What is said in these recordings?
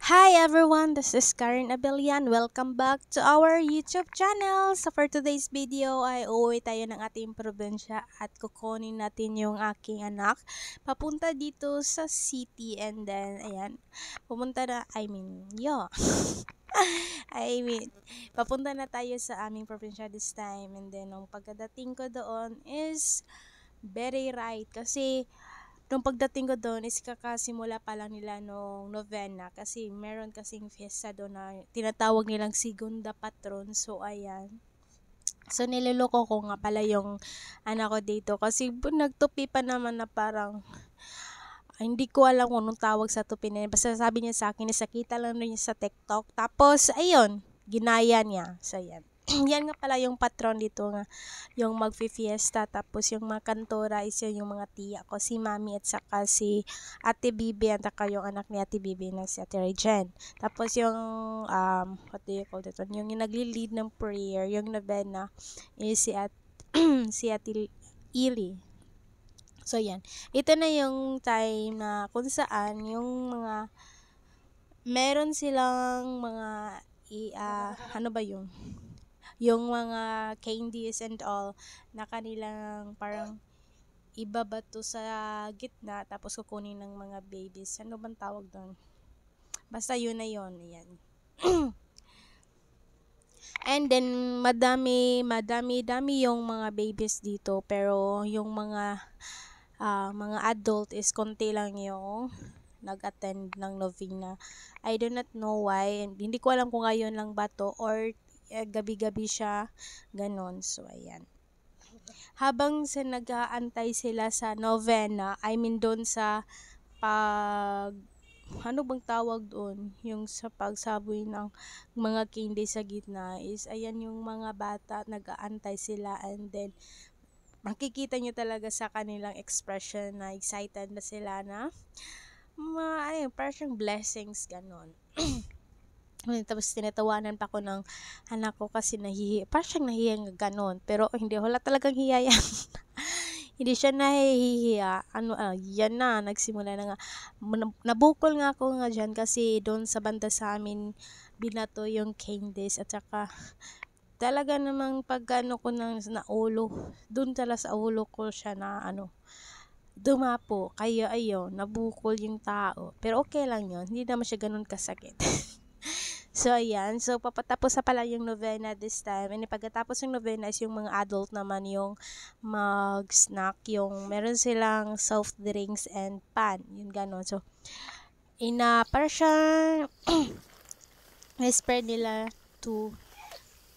Hi everyone, this is Karen Abelian. Welcome back to our YouTube channel. So for today's video ay uuwi tayo ng ating probinsya at kukunin natin yung aking anak papunta dito sa city, and then ayan, pumunta na, papunta na tayo sa aming probinsya this time, and then nung pagkadating ko doon is very right kasi nung pagdating ko doon is kakasimula pa lang nila nung novena kasi meron kasing fiesta doon na tinatawag nilang Segunda Patron. So ayan. So niloloko ko nga pala yung anak ko dito kasi nagtupi pa naman na parang hindi ko alam kung anong tawag sa tupi na yun. Basta sabi niya sa akin, nakita lang rin niya sa TikTok. Tapos ayun, ginaya niya. So ayan. Yan nga pala yung patron dito nga, yung magfi-fiesta. Tapos yung mga kantora is yung mga tiya ko, si Mami at saka si Ate Bibi, at saka yung anak ni Ate Bibi na si Ate Regen. Tapos yung what do you call that one? Yung nagli-lead ng prayer, yung novena is si Ate Ili. So yan, ito na yung time na kung saan yung mga meron silang mga ano ba yung mga candies and all na kanilang parang ibabato sa gitna tapos kukunin ng mga babies. Ano bang tawag doon? Basta yun na yun. Ayan. And then madami yung mga babies dito, pero yung mga adult is konti lang yung nag-attend ng novena. I do not know why, and hindi ko alam kung ngayon lang ba to or gabi-gabi siya, ganon. So ayan, habang nag-aantay sila sa novena, doon sa ano bang tawag doon, yung sa pagsaboy ng mga candy sa gitna, is ayan yung mga bata nag-aantay sila, and then makikita nyo talaga sa kanilang expression na excited na sila na parang blessings, ganon. Tapos tinatawanan pa ko ng anak ko kasi parang siyang nahihiya ganon, pero hindi, wala talagang hiya yan. Hindi siya nahihiya. Yan na, nagsimula na nga. Nabukol nga ako nga dyan kasi doon sa banda sa amin binato yung candies, at saka talaga namang pag ko na ulo, doon talaga sa ulo ko siya na dumapo, kaya ayun, nabukol yung tao. Pero okay lang yun, hindi naman siya ganun kasakit. So ayan, so papatapos na pala yung novena this time, and pagkatapos ng novena is yung mga adult naman yung mag-snack, yung meron silang soft drinks and pan, yun ganon. So para siya spread nila to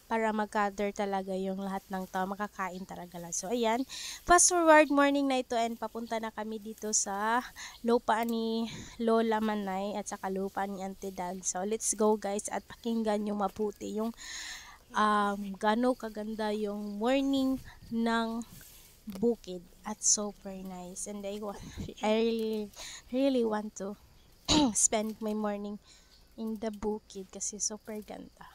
para mag-gather talaga yung lahat ng tao, makakain talaga lang. So ayan, fast forward, morning na ito, and papunta na kami dito sa lupa ni Lola Manay at saka lupa ni Auntie Dag. So let's go guys, at pakinggan yung mabuti yung gano kaganda yung morning ng bukid at super nice, and I really want to spend my morning in the bukid kasi super ganda.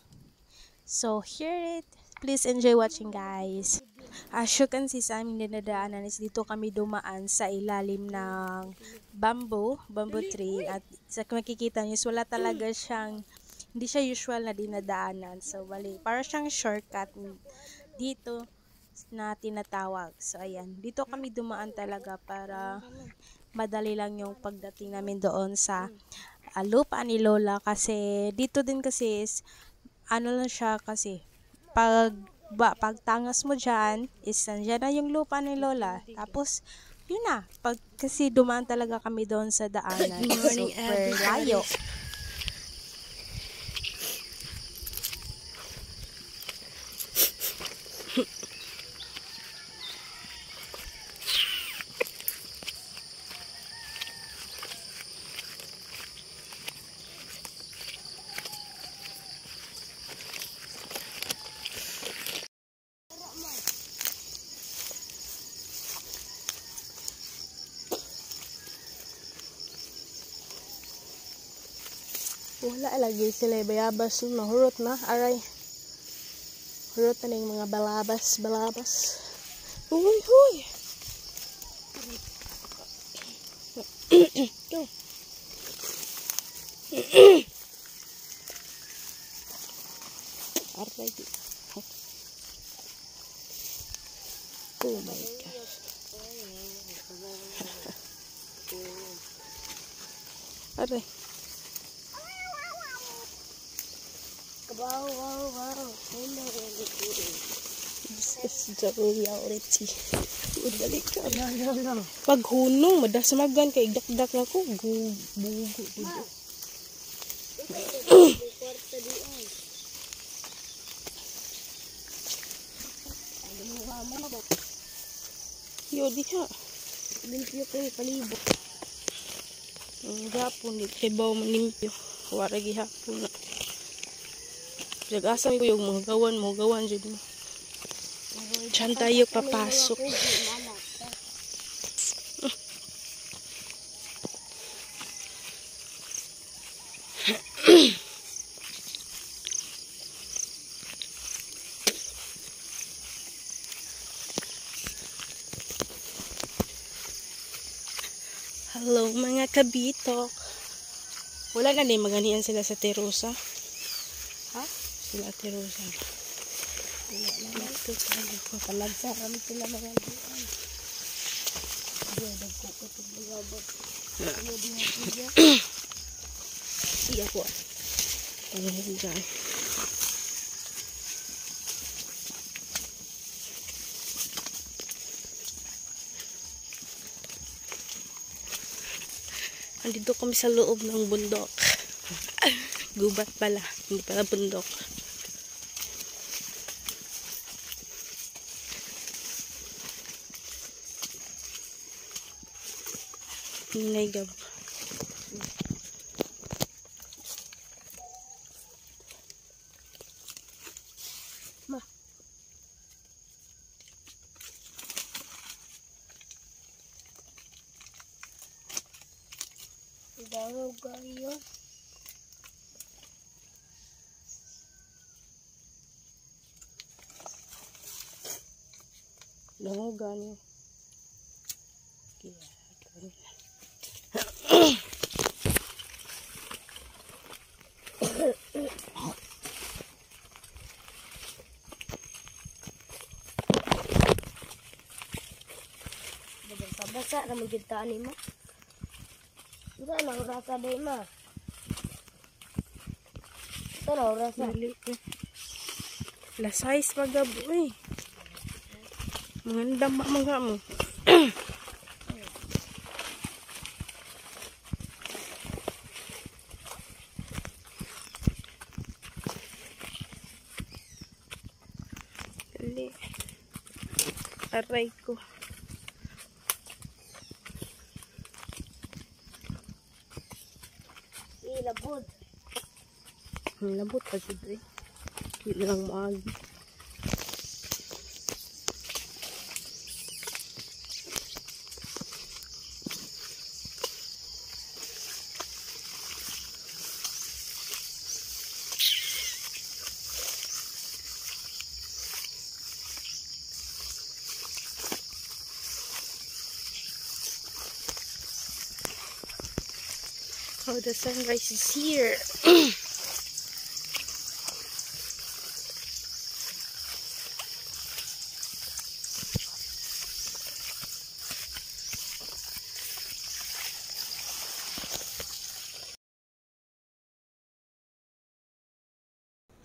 So hear it, please enjoy watching guys. As you can see, sa aming dinadaanan is dito kami dumaan sa ilalim ng bamboo tree, at sa makikita nyo wala talaga siyang, hindi siya usual na dinadaanan. So para siyang shortcut dito na tinatawag. So ayan, dito kami dumaan talaga para madali lang yung pagdating namin doon sa lupa ni Lola, kasi dito din kasi is lang siya, kasi pagtangas mo dyan is nandiyan na yung lupa ni Lola, tapos yun na, kasi dumaan talaga kami doon sa daanan. Super layo. Wala lagi sila bayabas, mahurot na, aray. Hurot na yung mga balabas. Huy! Go! Aray. Oh my gosh. Aray. Wow. This is the reality. Udalik ka. Pag hunong, madasmagan kay dakdak na ko. Bugo. Yo, diha. Limpyo ko yung palibot. Ang gapon, ibaw manimpyo. Wara gihapon na. Jag-asa ko yung mga gawan dyan mo. Diyan tayo papasok. Hello mga kabitok. Wala na din maganian sila sa Terosa. Ha? Sila Terosa. Wala naman. Ito tayo ko. Palagsaram sila mga diyan. Diyan, nagkukot ang magabot. Ano diyan? Iya ko. Ayan dyan. Andito kami sa loob ng bundok. Gubat pala. Hindi pala bundok. Hinay gab. Ma. Daw gayo. Langogan yun. Basa na magkintaan ni ma. Ito na rasa day ma. Ito na rasa. La size magabo eh. Mga dama mga mo. Dali. Aray ko. Ilabod. Ang labot pa siya eh. Hindi lang maagi. Oh, the sunrise is here.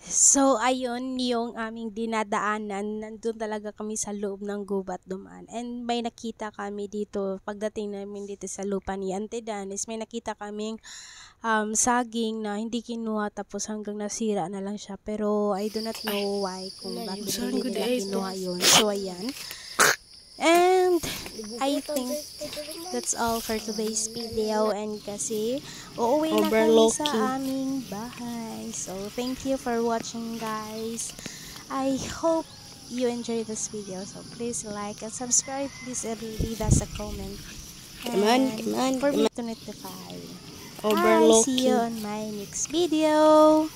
So, ayun yung aming dinadaanan. Nandun talaga kami sa loob ng gubat dumaan. And may nakita kami dito, pagdating namin dito sa lupa ni Ante Danis, may nakita kaming saging na hindi kinuha tapos hanggang nasira na lang siya. Pero I do not know why kung bakit hindi nila kinuha yun. So, ayan. And I think that's all for today's video. And kasi uuwi na kami sa aming bahay. So thank you for watching, guys. I hope you enjoyed this video. So please like and subscribe. Please leave us a comment. And for me to notify. See you on my next video.